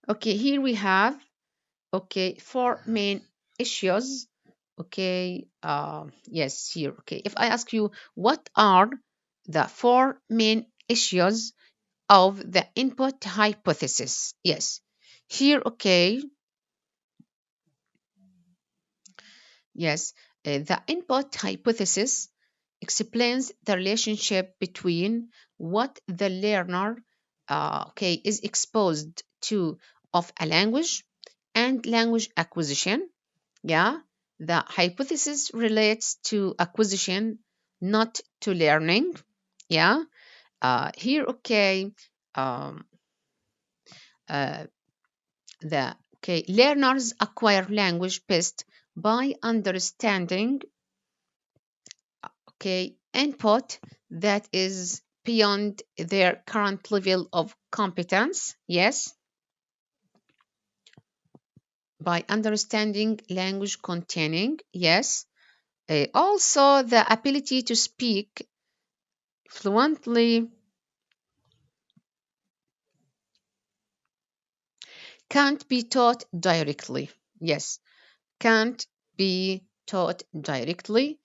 Okay, here we have, okay, four main issues. Okay, yes, here. Okay, if I ask you, what are the four main issues of the input hypothesis? Yes, here, okay, yes, the input hypothesis explains the relationship between what the learner, okay, is exposed to of a language and language acquisition. Yeah, the hypothesis relates to acquisition, not to learning. Yeah, here, okay, um, uh, the okay learners acquire language best by understanding, okay, input that is beyond their current level of competence. Yes, by understanding language containing. Yes, also the ability to speak fluently can't be taught directly. Yes, can't be taught directly.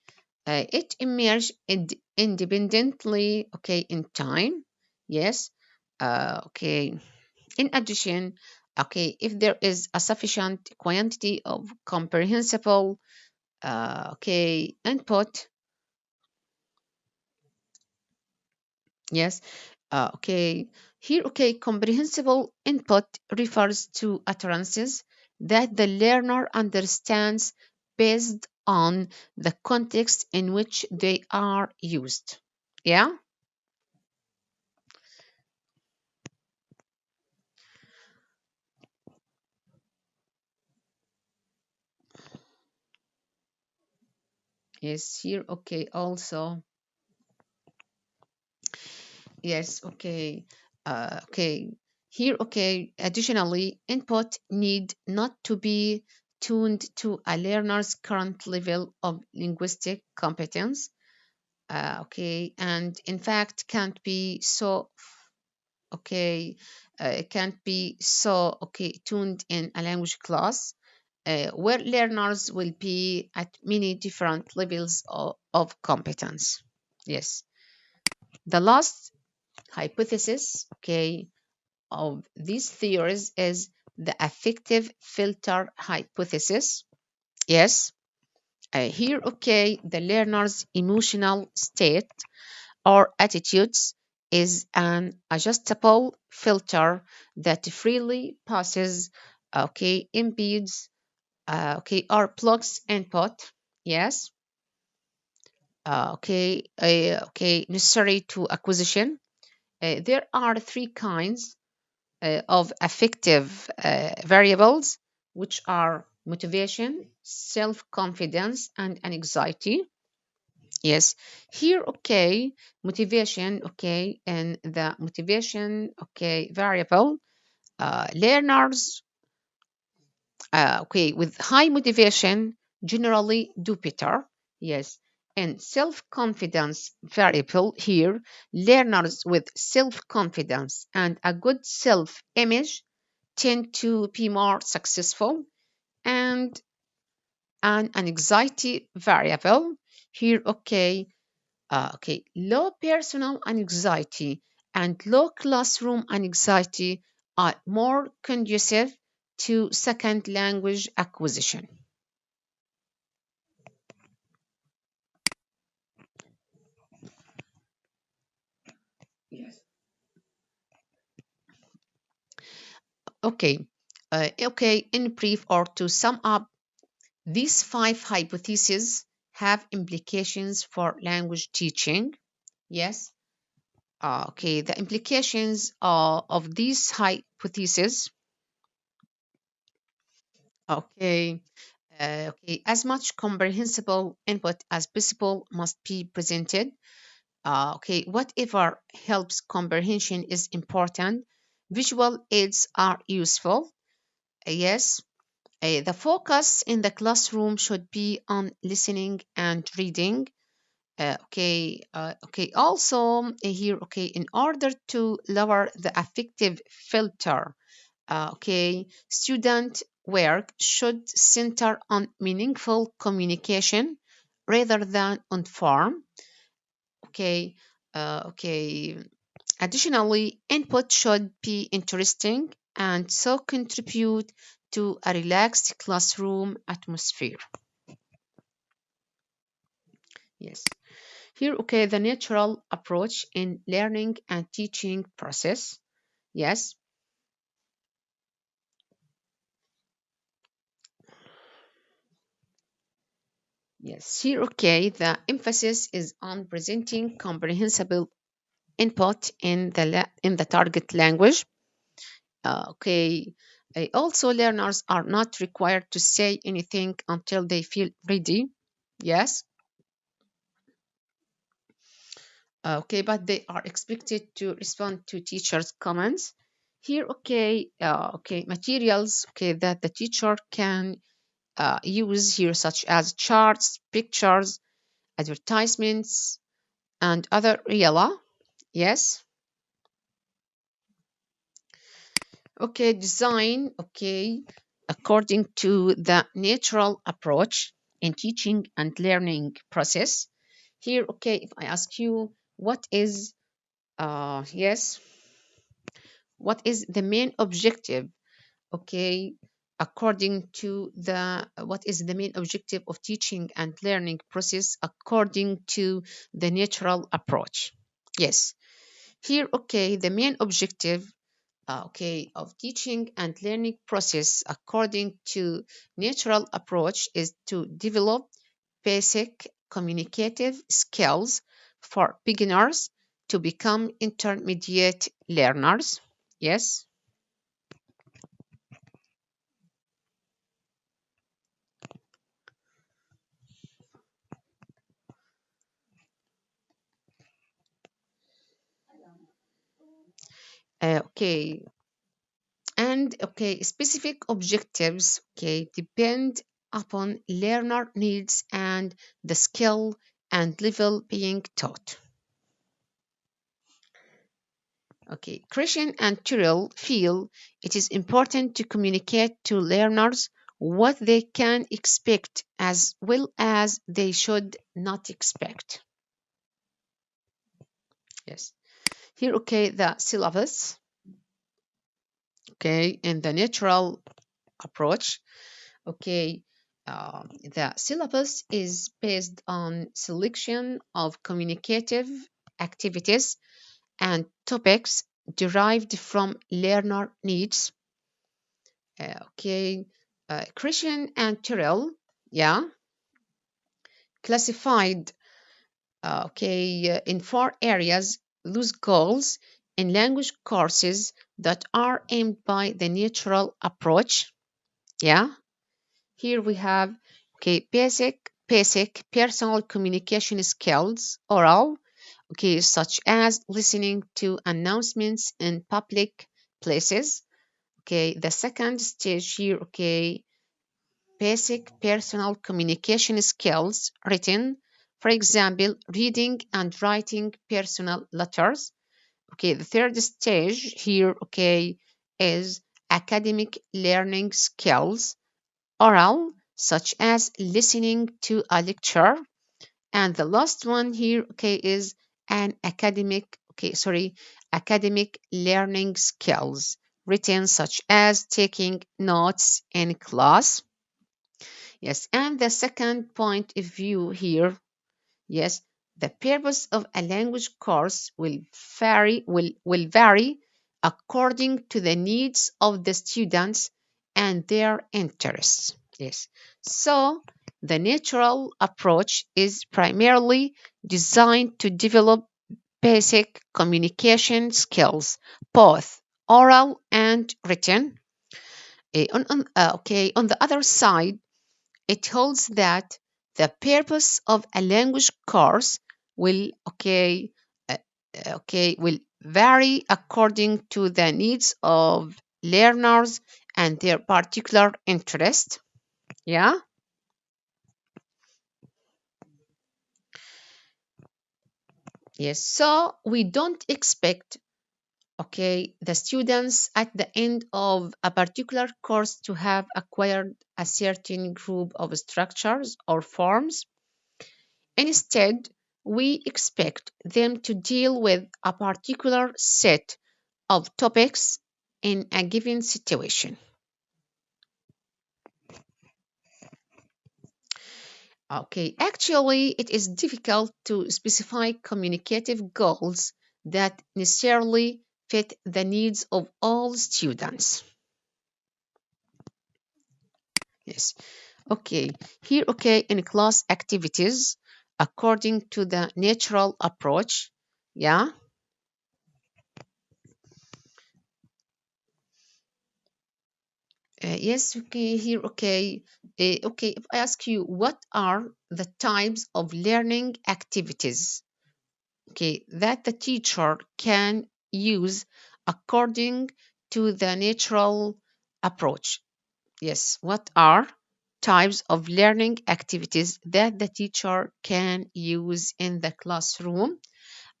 It emerged independently, okay, in time. Yes, okay. In addition, okay, if there is a sufficient quantity of comprehensible, okay, input, yes, okay, here, okay, comprehensible input refers to utterances that the learner understands based on the context in which they are used. Yeah, yes, here, okay, also, yes, okay, okay, here, okay, additionally, input need not to be tuned to a learner's current level of linguistic competence, okay, and in fact can't be so, okay, can't be so, okay, tuned in a language class, where learners will be at many different levels of competence. Yes, the last hypothesis, okay, of these theories is the affective filter hypothesis. Yes, here, okay, the learner's emotional state or attitudes is an adjustable filter that freely passes, okay, impedes, okay, or blocks input. Yes, okay, okay, necessary to acquisition. There are three kinds of affective variables, which are motivation, self-confidence, and anxiety. Yes, here, okay, motivation, okay, and the motivation, okay, variable, learners, okay, with high motivation generally do better. Yes, and self-confidence variable here, learners with self-confidence and a good self-image tend to be more successful, and an anxiety variable here, okay, okay, low personal anxiety and low classroom anxiety are more conducive to second language acquisition. Yes. Okay, okay, in brief or to sum up, these five hypotheses have implications for language teaching. Yes, okay, the implications of these hypotheses, okay, okay, as much comprehensible input as possible must be presented. Okay, whatever helps comprehension is important. Visual aids are useful. Yes, the focus in the classroom should be on listening and reading. Okay, okay. Also here, okay, in order to lower the affective filter, student work should center on meaningful communication rather than on form. Okay, okay. Additionally, input should be interesting and so contribute to a relaxed classroom atmosphere. Yes. Here, the natural approach in learning and teaching process. Yes. Yes. Here, the emphasis is on presenting comprehensible input in the target language. Also, learners are not required to say anything until they feel ready. Yes. But they are expected to respond to teachers' comments. Here, materials, that the teacher can use here, such as charts, pictures, advertisements, and other reala. Yes. Design, according to the natural approach in teaching and learning process. Here, if I ask you, yes, what is the main objective, okay, according to what is the main objective of teaching and learning process according to the natural approach? Yes. Here, the main objective of teaching and learning process according to natural approach is to develop basic communicative skills for beginners to become intermediate learners. Yes. Uh, okay and specific objectives depend upon learner needs and the skill and level being taught. Christian and Tyrrell feel it is important to communicate to learners what they can expect as well as they should not expect. Yes. Here, the syllabus, in the natural approach. The syllabus is based on selection of communicative activities and topics derived from learner needs. Christian and Tyrrell, yeah, classified in four areas those goals in language courses that are aimed by the natural approach. Yeah. Here we have basic personal communication skills, oral, such as listening to announcements in public places. The second stage here, basic personal communication skills, written, for example, reading and writing personal letters. The third stage here, is academic learning skills, oral, such as listening to a lecture. And the last one here, is an academic learning skills, written, such as taking notes in class. Yes, and the second point of view here, yes, the purpose of a language course will vary according to the needs of the students and their interests. Yes. So the natural approach is primarily designed to develop basic communication skills, both oral and written. On the other side, it holds that the purpose of a language course will uh, will vary according to the needs of learners and their particular interest. Yeah. Yes. So we don't expect the students at the end of a particular course to have acquired a certain group of structures or forms. Instead, we expect them to deal with a particular set of topics in a given situation. Actually, it is difficult to specify communicative goals that necessarily fit the needs of all students. Yes. Okay. Here, in class activities, according to the natural approach. Yeah. Yes. Okay. Here, if I ask you, what are the types of learning activities, that the teacher can use according to the natural approach? Yes, what are types of learning activities that the teacher can use in the classroom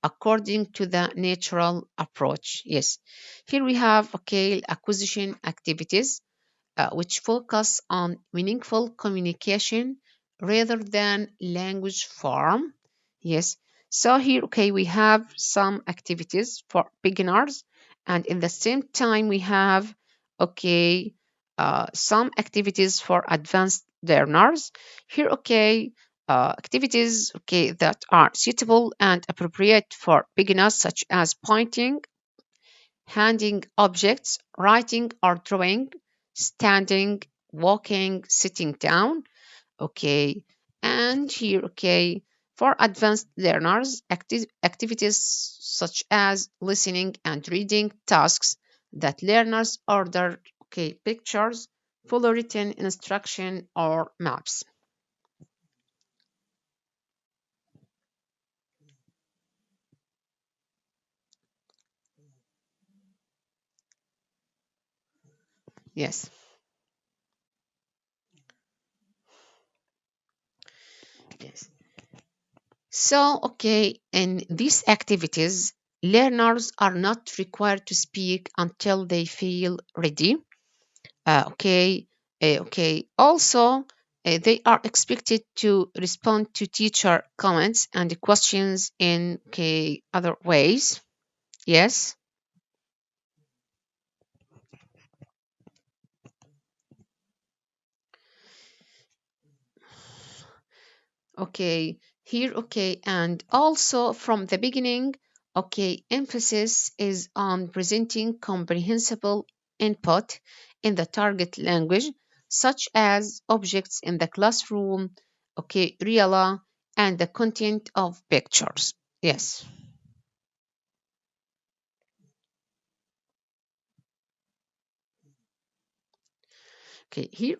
according to the natural approach? Yes, here we have acquisition activities, which focus on meaningful communication rather than language form. Yes. So here, we have some activities for beginners, and in the same time, we have, some activities for advanced learners. Here, activities, that are suitable and appropriate for beginners, such as pointing, handing objects, writing or drawing, standing, walking, sitting down. Okay. And here, for advanced learners, activities such as listening and reading tasks that learners order, pictures, follow written instruction or maps. Yes. Yes. So, in these activities, learners are not required to speak until they feel ready. Also, they are expected to respond to teacher comments and questions in other ways. Yes. Here, and also from the beginning, emphasis is on presenting comprehensible input in the target language, such as objects in the classroom, reala, and the content of pictures. Yes. Here,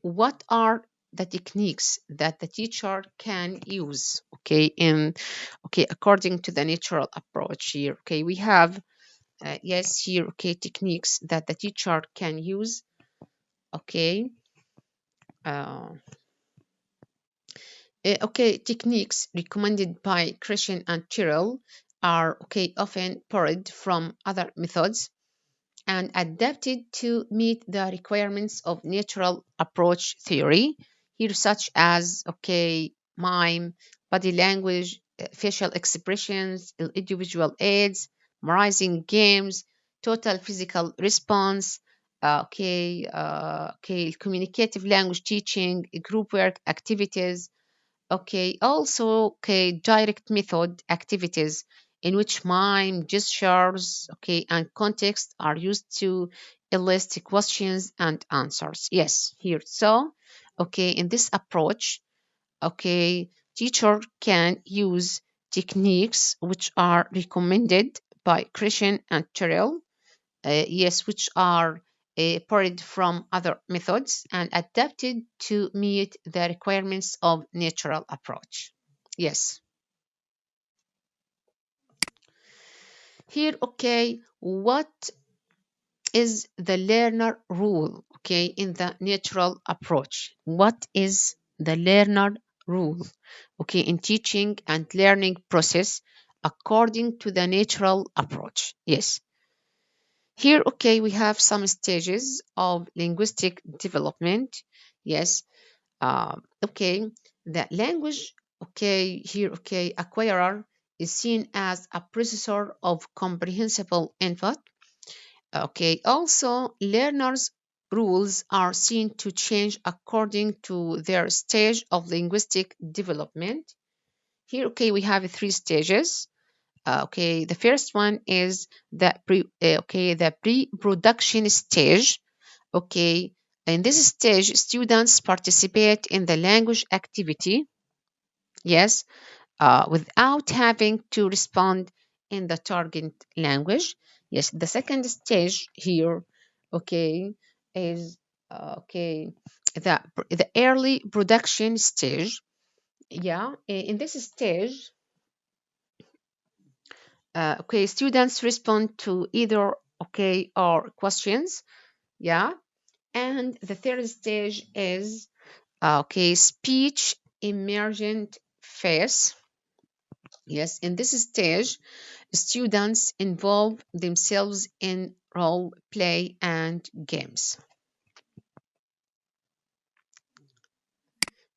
what are the techniques that the teacher can use, in, according to the natural approach here, we have, yes, here, techniques that the teacher can use, okay, uh, techniques recommended by Christian and Tyrrell are, often borrowed from other methods and adapted to meet the requirements of natural approach theory, here such as mime, body language, facial expressions, individual aids, memorizing games, total physical response, communicative language teaching, group work activities, also, direct method activities in which mime, gestures, and context are used to elicit questions and answers. Yes, here. So, in this approach, teacher can use techniques which are recommended by Christian and Terrell, yes, which are borrowed from other methods and adapted to meet the requirements of natural approach. Yes. Here, what is the learner rule, in the natural approach? What is the learner rule, in teaching and learning process according to the natural approach? Yes. Here, okay, we have some stages of linguistic development. Yes. Okay, the language, okay, here, okay, acquirer is seen as a processor of comprehensible input. Okay, also learners' rules are seen to change according to their stage of linguistic development. Here, okay, we have three stages. Okay, the first one is the pre-production stage. Okay, in this stage, students participate in the language activity, yes, without having to respond in the target language. Yes, the second stage here, okay, is the early production stage. Yeah, in this stage, okay, students respond to either okay or questions. Yeah, and the third stage is okay, speech emergent phase. Yes, in this stage, students involve themselves in role play and games.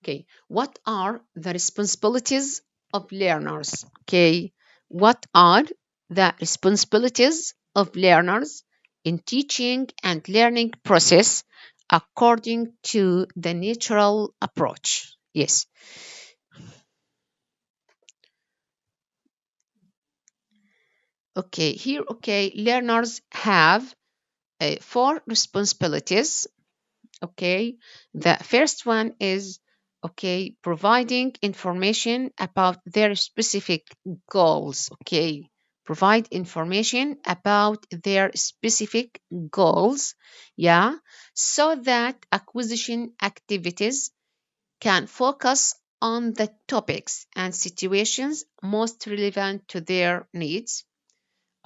Okay, what are the responsibilities of learners? Okay, what are the responsibilities of learners in teaching and learning process according to the natural approach? Yes. Okay, here, okay, learners have four responsibilities. Okay, the first one is okay, providing information about their specific goals. Okay, provide information about their specific goals. Yeah, so that acquisition activities can focus on the topics and situations most relevant to their needs.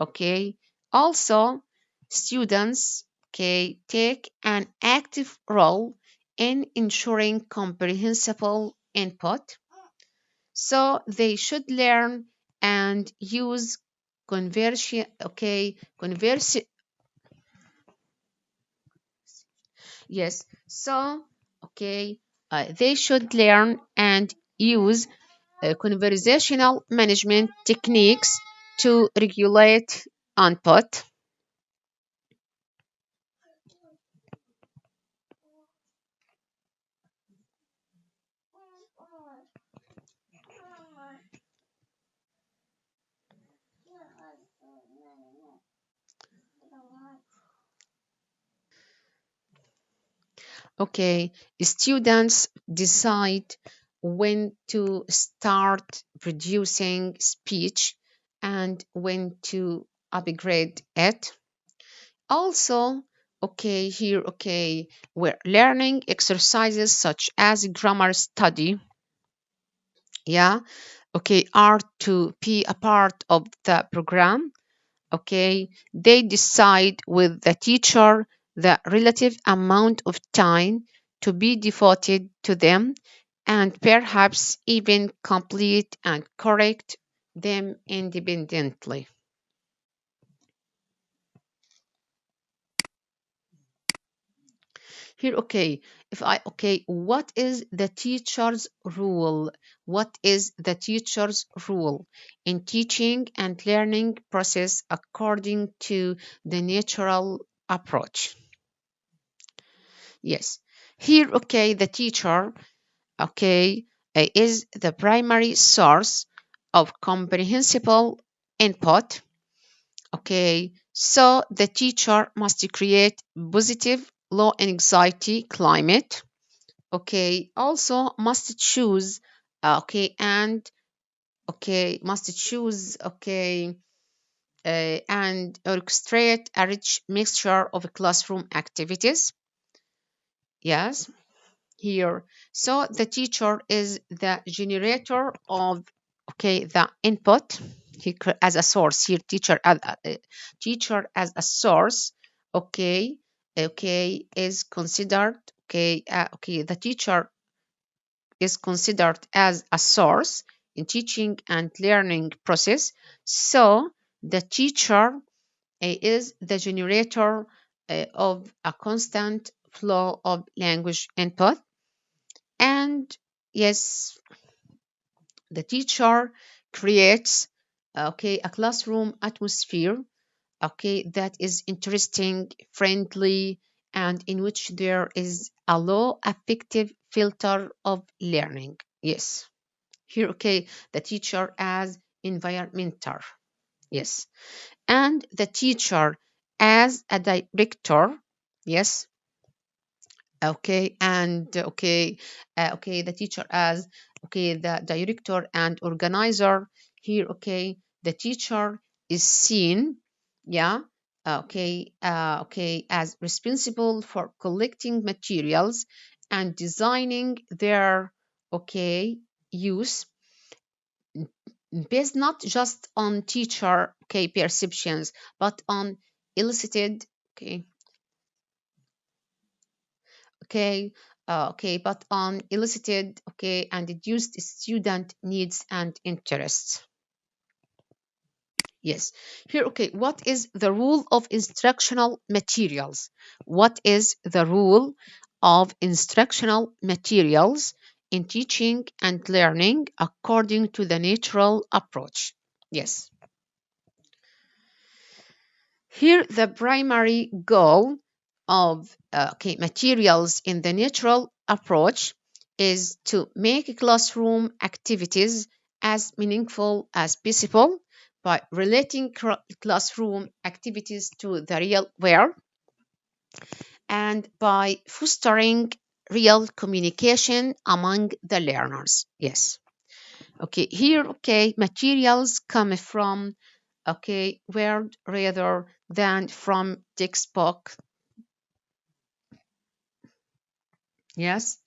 Okay, also students, okay, take an active role in ensuring comprehensible input, so they should learn and use conversion, okay, yes, so okay, they should learn and use conversational management techniques to regulate input. Okay, students decide when to start producing speech and when to upgrade it. Also, okay, here, okay, we're learning exercises such as grammar study, yeah, okay, are to be a part of the program. Okay, they decide with the teacher the relative amount of time to be devoted to them and perhaps even complete and correct them independently. Here, okay, if I, okay, what is the teacher's rule? What is the teacher's rule in teaching and learning process according to the natural approach? Yes. Here, okay, the teacher, okay, is the primary source of comprehensible input. Okay, so the teacher must create positive, low anxiety climate. Okay, also must choose, must choose, and orchestrate a rich mixture of classroom activities. Yes, here. So the teacher is the generator of okay the input. As a source here, teacher as a source. Okay, okay is considered the teacher is considered as a source in teaching and learning process. So the teacher is the generator of a constant flow of language input. And yes, the teacher creates a classroom atmosphere that is interesting, friendly, and in which there is a low affective filter of learning. Yes. Here, the teacher as environmental. Yes. And the teacher as a director. Yes. The teacher as the director and organizer. Here, the teacher is seen, yeah, as responsible for collecting materials and designing their use based not just on teacher perceptions but on elicited okay but on elicited and deduced student needs and interests. Yes. Here, what is the rule of instructional materials? What is the rule of instructional materials in teaching and learning according to the natural approach? Yes. Here, the primary goal of materials in the natural approach is to make classroom activities as meaningful as possible by relating classroom activities to the real world and by fostering real communication among the learners. Yes. Here, materials come from word rather than from textbook. Yes.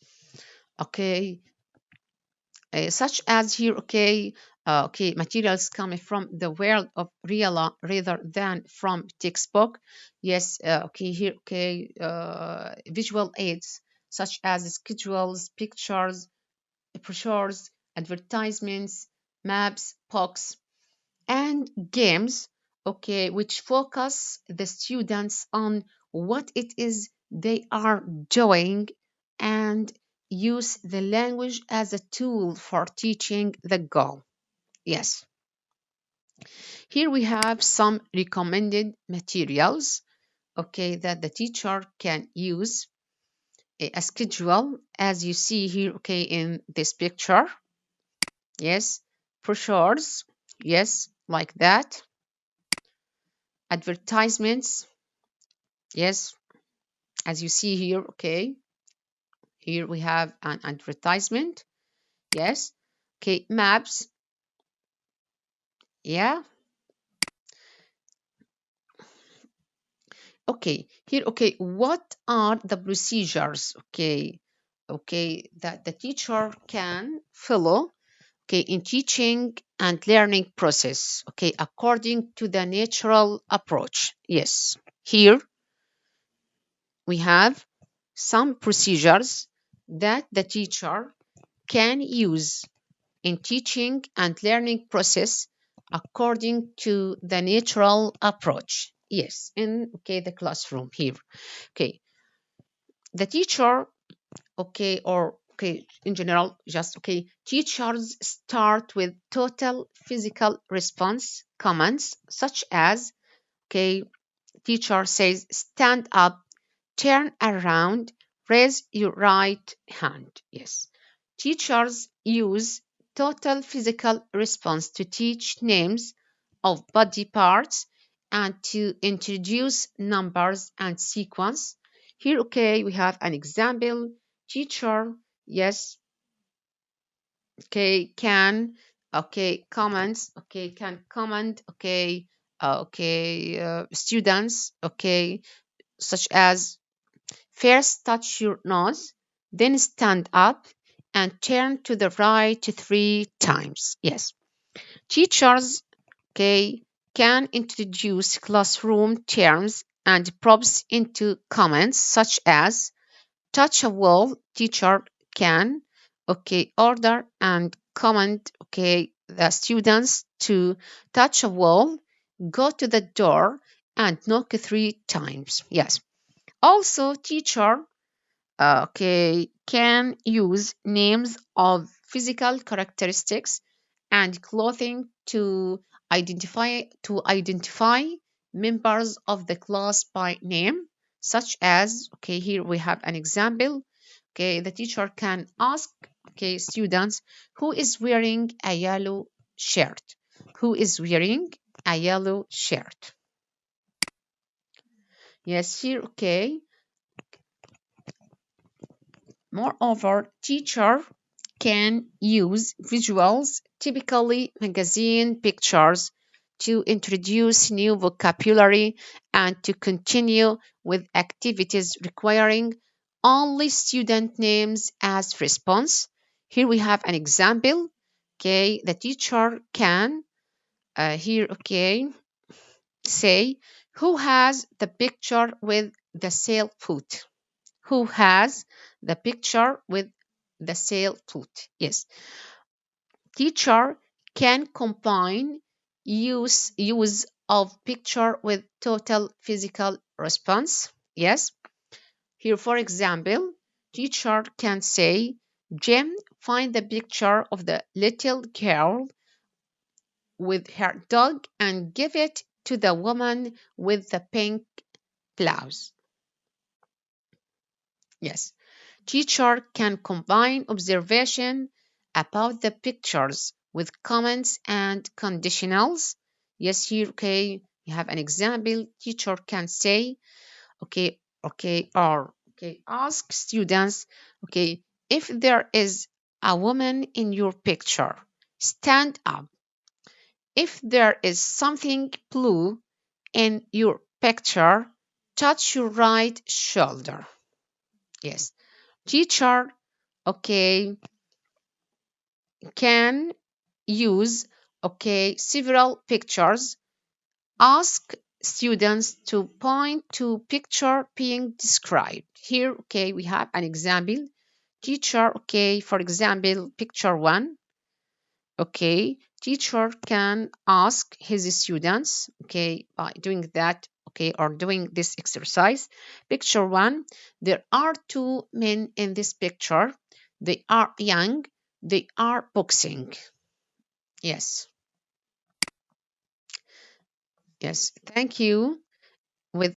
Okay. Such as here, materials coming from the world of real rather than from textbook. Yes. Here, visual aids such as schedules, pictures, brochures, advertisements, maps, books, and games, which focus the students on what it is they are doing and use the language as a tool for teaching the goal. Yes. Here we have some recommended materials, that the teacher can use. A schedule, as you see here, in this picture. Yes. Brochures. Yes, like that. Advertisements. Yes, as you see here, here we have an advertisement. Yes. Maps. Yeah. Here, what are the procedures, that the teacher can follow, in teaching and learning process, according to the natural approach? Yes. Here we have some procedures that the teacher can use in teaching and learning process according to the natural approach. Yes, in the classroom here. The teacher, or in general, just teachers start with total physical response commands such as teacher says stand up, turn around, raise your right hand. Yes. Teachers use total physical response to teach names of body parts and to introduce numbers and sequence. Here, we have an example. Teacher, yes, can, comments, can comment, students, such as first touch your nose, then stand up and turn to the right 3 times. Yes. Teachers, can introduce classroom terms and props into comments such as touch a wall. Teacher can, order and command, the students to touch a wall, go to the door, and knock 3 times. Yes. Also, teacher can use names of physical characteristics and clothing to identify members of the class by name, such as, here we have an example. The teacher can ask, students, who is wearing a yellow shirt? Who is wearing a yellow shirt? Yes, here, Moreover, teacher can use visuals, typically magazine pictures, to introduce new vocabulary and to continue with activities requiring only student names as response. Here we have an example. The teacher can here, say, who has the picture with the sail foot? Who has the picture with the sail foot? Yes. Teacher can combine use of picture with total physical response. Yes. Here, for example, teacher can say, Jim, find the picture of the little girl with her dog and give it to the woman with the pink blouse. Yes. Teacher can combine observation about the pictures with comments and conditionals. Yes, here, you have an example. Teacher can say, ask students, if there is a woman in your picture, stand up. If there is something blue in your picture, touch your right shoulder. Yes. Teacher, okay, can use, several pictures. Ask students to point to picture being described. Here, we have an example. Teacher, for example, picture 1. Teacher can ask his students, by doing that, or doing this exercise. Picture 1, there are 2 men in this picture. They are young. They are boxing. Yes. Yes. Thank you. With